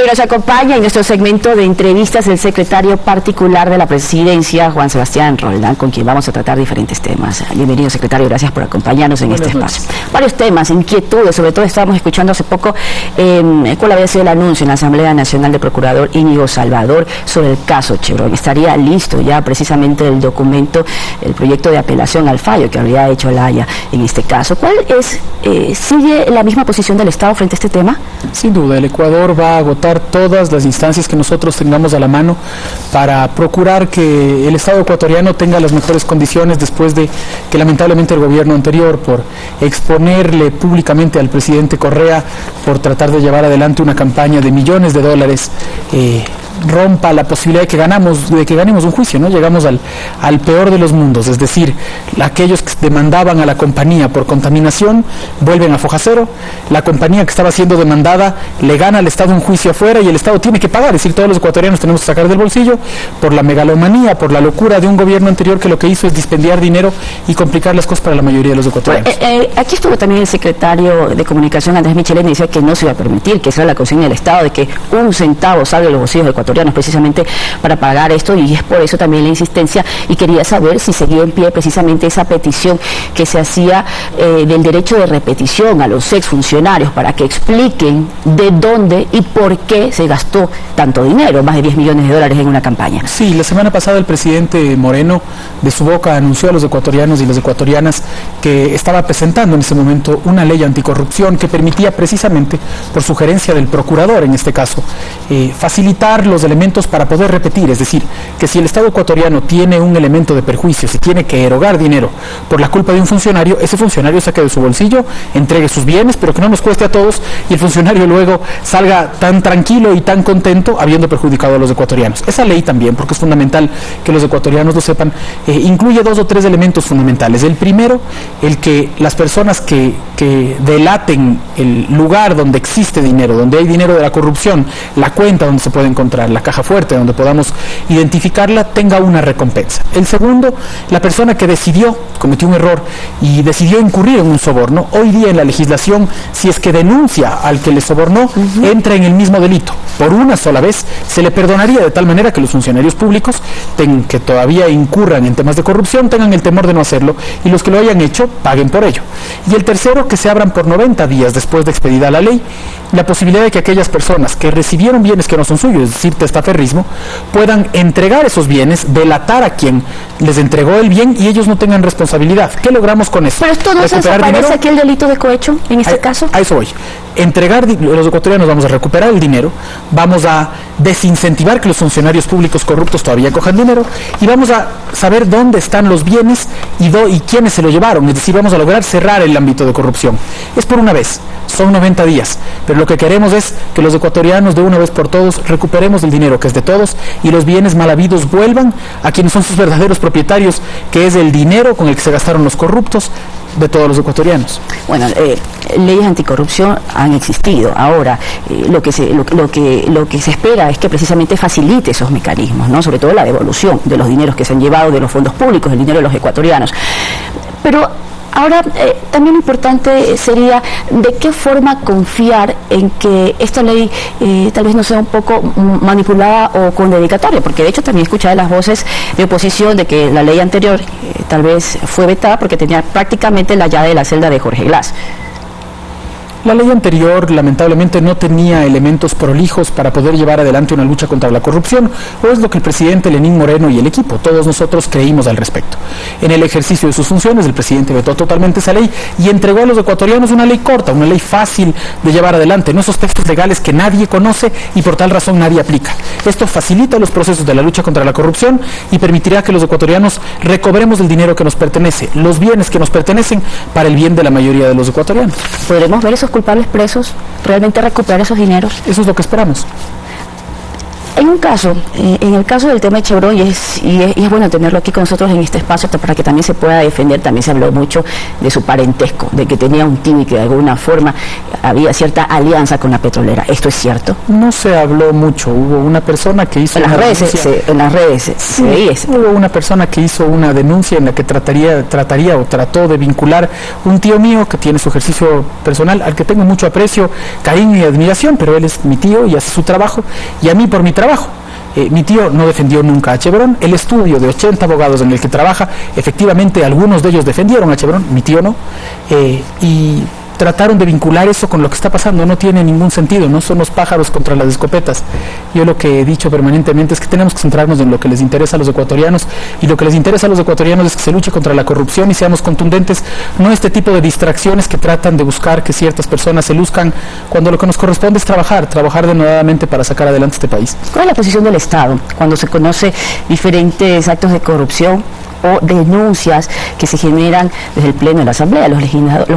Y nos acompaña en nuestro segmento de entrevistas el secretario particular de la Presidencia, Juan Sebastián Roldán, con quien vamos a tratar diferentes temas. Bienvenido, secretario, gracias por acompañarnos en este espacio. Varios temas, inquietudes, sobre todo estábamos escuchando hace poco cuál había sido el anuncio en la Asamblea Nacional del Procurador Íñigo Salvador sobre el caso Chevron. Estaría listo ya precisamente el documento, el proyecto de apelación al fallo que habría hecho la Haya en este caso. ¿Cuál es, sigue la misma posición del Estado frente a este tema? Sin duda, el Ecuador va a agotar todas las instancias que nosotros tengamos a la mano para procurar que el Estado ecuatoriano tenga las mejores condiciones después de que lamentablemente el gobierno anterior, por exponerle públicamente al presidente Correa por tratar de llevar adelante una campaña de millones de dólares, rompa la posibilidad de que ganemos un juicio, ¿no? Llegamos al peor de los mundos, es decir, aquellos que demandaban a la compañía por contaminación vuelven a foja cero, la compañía que estaba siendo demandada le gana al Estado un juicio afuera y el Estado tiene que pagar, es decir, todos los ecuatorianos tenemos que sacar del bolsillo por la megalomanía, por la locura de un gobierno anterior que lo que hizo es dispendiar dinero y complicar las cosas para la mayoría de los ecuatorianos. Aquí estuvo también el secretario de Comunicación, Andrés Michelena, y decía que no se iba a permitir, que esa era la consigna del Estado, de que un centavo salga de los bolsillos de ecuatorianos precisamente para pagar esto, y es por eso también la insistencia, y quería saber si seguía en pie precisamente esa petición que se hacía del derecho de repetición a los exfuncionarios para que expliquen de dónde y por qué se gastó tanto dinero, más de 10 millones de dólares en una campaña. Sí, la semana pasada el presidente Moreno de su boca anunció a los ecuatorianos y las ecuatorianas que estaba presentando en ese momento una ley anticorrupción que permitía precisamente, por sugerencia del procurador en este caso, facilitar los elementos para poder repetir, es decir, que si el Estado ecuatoriano tiene un elemento de perjuicio, si tiene que erogar dinero por la culpa de un funcionario, ese funcionario saque de su bolsillo, entregue sus bienes, pero que no nos cueste a todos y el funcionario luego salga tan tranquilo y tan contento habiendo perjudicado a los ecuatorianos. Esa ley también, porque es fundamental que los ecuatorianos lo sepan, incluye 2 o 3 elementos fundamentales. El primero, el que las personas que delaten el lugar donde existe dinero, donde hay dinero de la corrupción, la cuenta donde se puede encontrar, la caja fuerte donde podamos identificarla, tenga una recompensa. El segundo, la persona que cometió un error y decidió incurrir en un soborno, hoy día en la legislación, si es que denuncia al que le sobornó, entra en el mismo delito. Por una sola vez se le perdonaría, de tal manera que los funcionarios públicos que todavía incurran en temas de corrupción tengan el temor de no hacerlo y los que lo hayan hecho paguen por ello. Y el tercero, que se abran por 90 días después de expedida la ley la posibilidad de que aquellas personas que recibieron bienes que no son suyos, es decir, testaferrismo, puedan entregar esos bienes, delatar a quien les entregó el bien y ellos no tengan responsabilidad. ¿Qué logramos con eso? Pero esto no se desaparece aquí el delito de cohecho en este caso. A eso voy. Los ecuatorianos vamos a recuperar el dinero, vamos a desincentivar que los funcionarios públicos corruptos todavía cojan dinero y vamos a saber dónde están los bienes y quiénes se lo llevaron, es decir, vamos a lograr cerrar el ámbito de corrupción. Es por una vez, son 90 días, pero lo que queremos es que los ecuatorianos de una vez por todos recuperemos el dinero que es de todos y los bienes mal habidos vuelvan a quienes son sus verdaderos propietarios, que es el dinero con el que se gastaron los corruptos de todos los ecuatorianos. Bueno, leyes anticorrupción han existido. Ahora, lo que se espera es que precisamente facilite esos mecanismos, ¿no? Sobre todo la devolución de los dineros que se han llevado de los fondos públicos, el dinero de los ecuatorianos. Pero ahora, también importante sería de qué forma confiar en que esta ley tal vez no sea un poco manipulada o con dedicatoria, porque de hecho también escuché las voces de oposición de que la ley anterior tal vez fue vetada porque tenía prácticamente la llave de la celda de Jorge Glass. La ley anterior lamentablemente no tenía elementos prolijos para poder llevar adelante una lucha contra la corrupción, o es lo que el presidente Lenín Moreno y el equipo, todos nosotros creímos al respecto. En el ejercicio de sus funciones el presidente vetó totalmente esa ley y entregó a los ecuatorianos una ley corta, una ley fácil de llevar adelante, no esos textos legales que nadie conoce y por tal razón nadie aplica. Esto facilita los procesos de la lucha contra la corrupción y permitirá que los ecuatorianos recobremos el dinero que nos pertenece, los bienes que nos pertenecen para el bien de la mayoría de los ecuatorianos. ¿Podremos ver esos culpables presos, realmente recuperar esos dineros? Eso es lo que esperamos. En un caso, en el caso del tema de Chevron, y es bueno tenerlo aquí con nosotros en este espacio para que también se pueda defender, también se habló mucho de su parentesco, de que tenía un tío y que de alguna forma había cierta alianza con la petrolera. ¿Esto es cierto? No se habló mucho, hubo una persona que hizo en las redes se veía. Hubo una persona que hizo una denuncia en la que trataría o trató de vincular un tío mío que tiene su ejercicio personal, al que tengo mucho aprecio, cariño y admiración, pero él es mi tío y hace su trabajo, y a mí por mi trabajo. Mi tío no defendió nunca a Chevron. El estudio de 80 abogados en el que trabaja, efectivamente algunos de ellos defendieron a Chevron, mi tío no, y trataron de vincular eso con lo que está pasando. No tiene ningún sentido, no son los pájaros contra las escopetas. Yo lo que he dicho permanentemente es que tenemos que centrarnos en lo que les interesa a los ecuatorianos, y lo que les interesa a los ecuatorianos es que se luche contra la corrupción y seamos contundentes, no este tipo de distracciones que tratan de buscar que ciertas personas se luzcan cuando lo que nos corresponde es trabajar denodadamente para sacar adelante este país. ¿Cuál es la posición del Estado cuando se conoce diferentes actos de corrupción o denuncias que se generan desde el Pleno de la Asamblea, los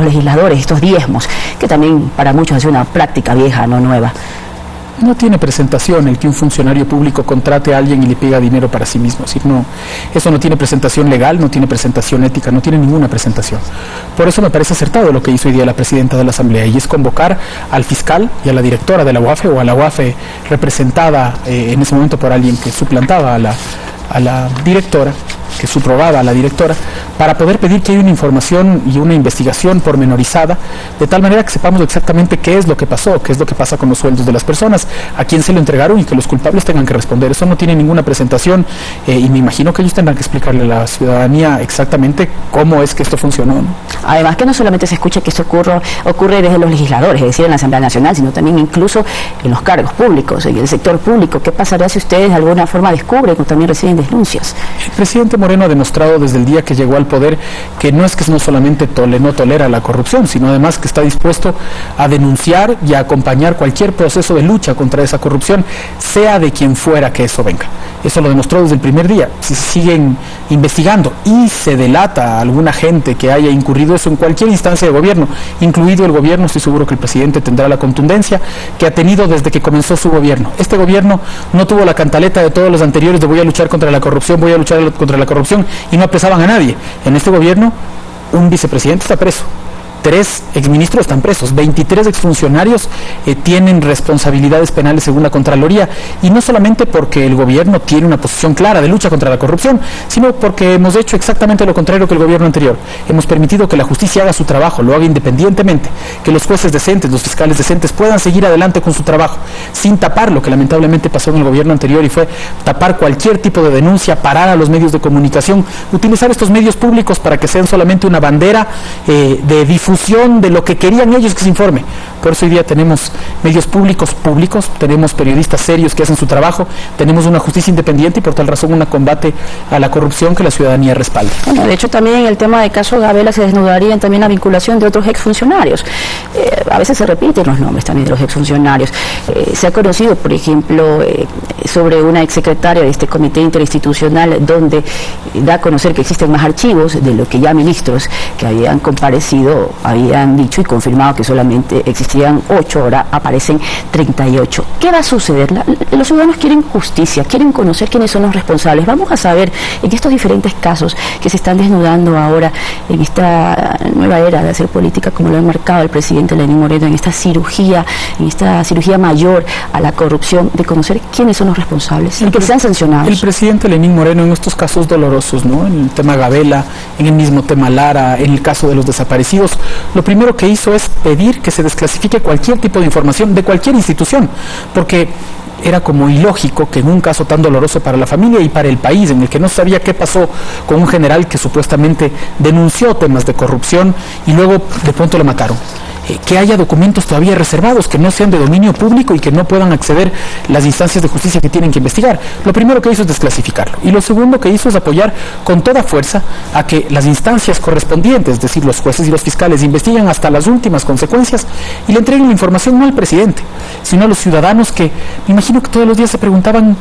legisladores, estos diezmos, que también para muchos es una práctica vieja, no nueva? No tiene presentación el que un funcionario público contrate a alguien y le pida dinero para sí mismo. Es decir, no, eso no tiene presentación legal, no tiene presentación ética, no tiene ninguna presentación. Por eso me parece acertado lo que hizo hoy día la presidenta de la Asamblea, y es convocar al fiscal y a la directora de la UAFE, o a la UAFE representada en ese momento por alguien que suplantaba a la directora, que subrogaba a la directora, para poder pedir que haya una información y una investigación pormenorizada, de tal manera que sepamos exactamente qué es lo que pasó, qué es lo que pasa con los sueldos de las personas, a quién se lo entregaron, y que los culpables tengan que responder. Eso no tiene ninguna presentación, y me imagino que ellos tendrán que explicarle a la ciudadanía exactamente cómo es que esto funcionó, ¿no? Además que no solamente se escucha que esto ocurre desde los legisladores, es decir, en la Asamblea Nacional, sino también incluso en los cargos públicos, en el sector público. ¿Qué pasaría si ustedes de alguna forma descubren o también reciben denuncias? El presidente Moreno ha demostrado desde el día que llegó al poder que no es que no solamente no tolera la corrupción, sino además que está dispuesto a denunciar y a acompañar cualquier proceso de lucha contra esa corrupción, sea de quien fuera que eso venga. Eso lo demostró desde el primer día. Si se siguen investigando y se delata a alguna gente que haya incurrido eso en cualquier instancia de gobierno, incluido el gobierno, estoy seguro que el presidente tendrá la contundencia que ha tenido desde que comenzó su gobierno. Este gobierno no tuvo la cantaleta de todos los anteriores de voy a luchar contra la corrupción, y no apresaban a nadie. En este gobierno, un vicepresidente está preso, 3 exministros están presos, 23 exfuncionarios tienen responsabilidades penales según la Contraloría, y no solamente porque el gobierno tiene una posición clara de lucha contra la corrupción, sino porque hemos hecho exactamente lo contrario que el gobierno anterior. Hemos permitido que la justicia haga su trabajo, lo haga independientemente, que los jueces decentes, los fiscales decentes puedan seguir adelante con su trabajo, sin tapar lo que lamentablemente pasó en el gobierno anterior, y fue tapar cualquier tipo de denuncia, parar a los medios de comunicación, utilizar estos medios públicos para que sean solamente una bandera de difusión de lo que querían ellos que se informe. Por eso hoy día tenemos medios públicos, tenemos periodistas serios que hacen su trabajo, tenemos una justicia independiente y por tal razón un combate a la corrupción que la ciudadanía respalda. Bueno, de hecho también en el tema del caso Gabela se desnudaría también la vinculación de otros exfuncionarios. A veces se repiten los nombres también de los exfuncionarios. Se ha conocido, por ejemplo, sobre una exsecretaria de este comité interinstitucional donde da a conocer que existen más archivos de lo que ya ministros que habían comparecido habían dicho y confirmado que solamente existían 8, ahora aparecen 38. ¿Qué va a suceder? Los ciudadanos quieren justicia, quieren conocer quiénes son los responsables. Vamos a saber en estos diferentes casos que se están desnudando ahora en esta nueva era de hacer política, como lo ha marcado el presidente Lenín Moreno, en esta cirugía mayor a la corrupción, de conocer quiénes son los responsables y que sean sancionados. El presidente Lenín Moreno en estos casos dolorosos, ¿no? En el tema Gabela, en el mismo tema Lara, en el caso de los desaparecidos, lo primero que hizo es pedir que se desclasifique cualquier tipo de información de cualquier institución, porque era como ilógico que en un caso tan doloroso para la familia y para el país, en el que no sabía qué pasó con un general que supuestamente denunció temas de corrupción y luego de pronto lo mataron, que haya documentos todavía reservados, que no sean de dominio público y que no puedan acceder las instancias de justicia que tienen que investigar. Lo primero que hizo es desclasificarlo, y lo segundo que hizo es apoyar con toda fuerza a que las instancias correspondientes, es decir, los jueces y los fiscales, investiguen hasta las últimas consecuencias y le entreguen la información no al presidente, sino a los ciudadanos que me imagino que todos los días se preguntaban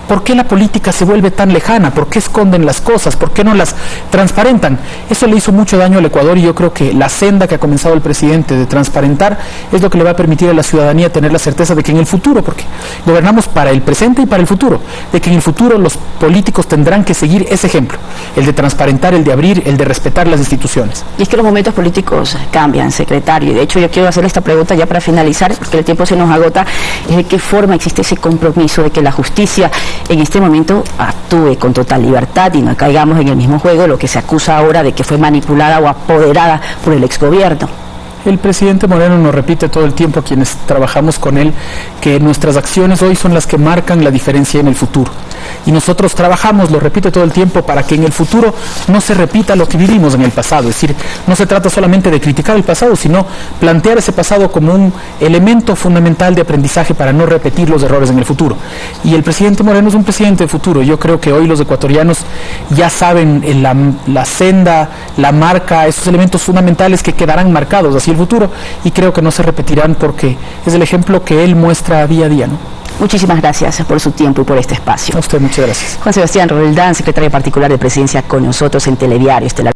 ¿por qué la política se vuelve tan lejana? ¿Por qué esconden las cosas? ¿Por qué no las transparentan? Eso le hizo mucho daño al Ecuador y yo creo que la senda que ha comenzado el presidente de transparentar es lo que le va a permitir a la ciudadanía tener la certeza de que en el futuro, porque gobernamos para el presente y para el futuro, de que en el futuro los políticos tendrán que seguir ese ejemplo, el de transparentar, el de abrir, el de respetar las instituciones. Y es que los momentos políticos cambian, secretario, y de hecho yo quiero hacer esta pregunta ya para finalizar, porque el tiempo se nos agota, es de qué forma existe ese compromiso de que la justicia en este momento actúe con total libertad y no caigamos en el mismo juego, lo que se acusa ahora de que fue manipulada o apoderada por el exgobierno. El presidente Moreno nos repite todo el tiempo a quienes trabajamos con él que nuestras acciones hoy son las que marcan la diferencia en el futuro. Y nosotros trabajamos, lo repite todo el tiempo, para que en el futuro no se repita lo que vivimos en el pasado. Es decir, no se trata solamente de criticar el pasado, sino plantear ese pasado como un elemento fundamental de aprendizaje para no repetir los errores en el futuro. Y el presidente Moreno es un presidente de futuro. Yo creo que hoy los ecuatorianos ya saben la senda, la marca, esos elementos fundamentales que quedarán marcados hacia el futuro, y creo que no se repetirán porque es el ejemplo que él muestra día a día, ¿no? Muchísimas gracias por su tiempo y por este espacio. A usted muchas gracias. Juan Sebastián Roldán, secretario particular de Presidencia, con nosotros en Telediario Estelar.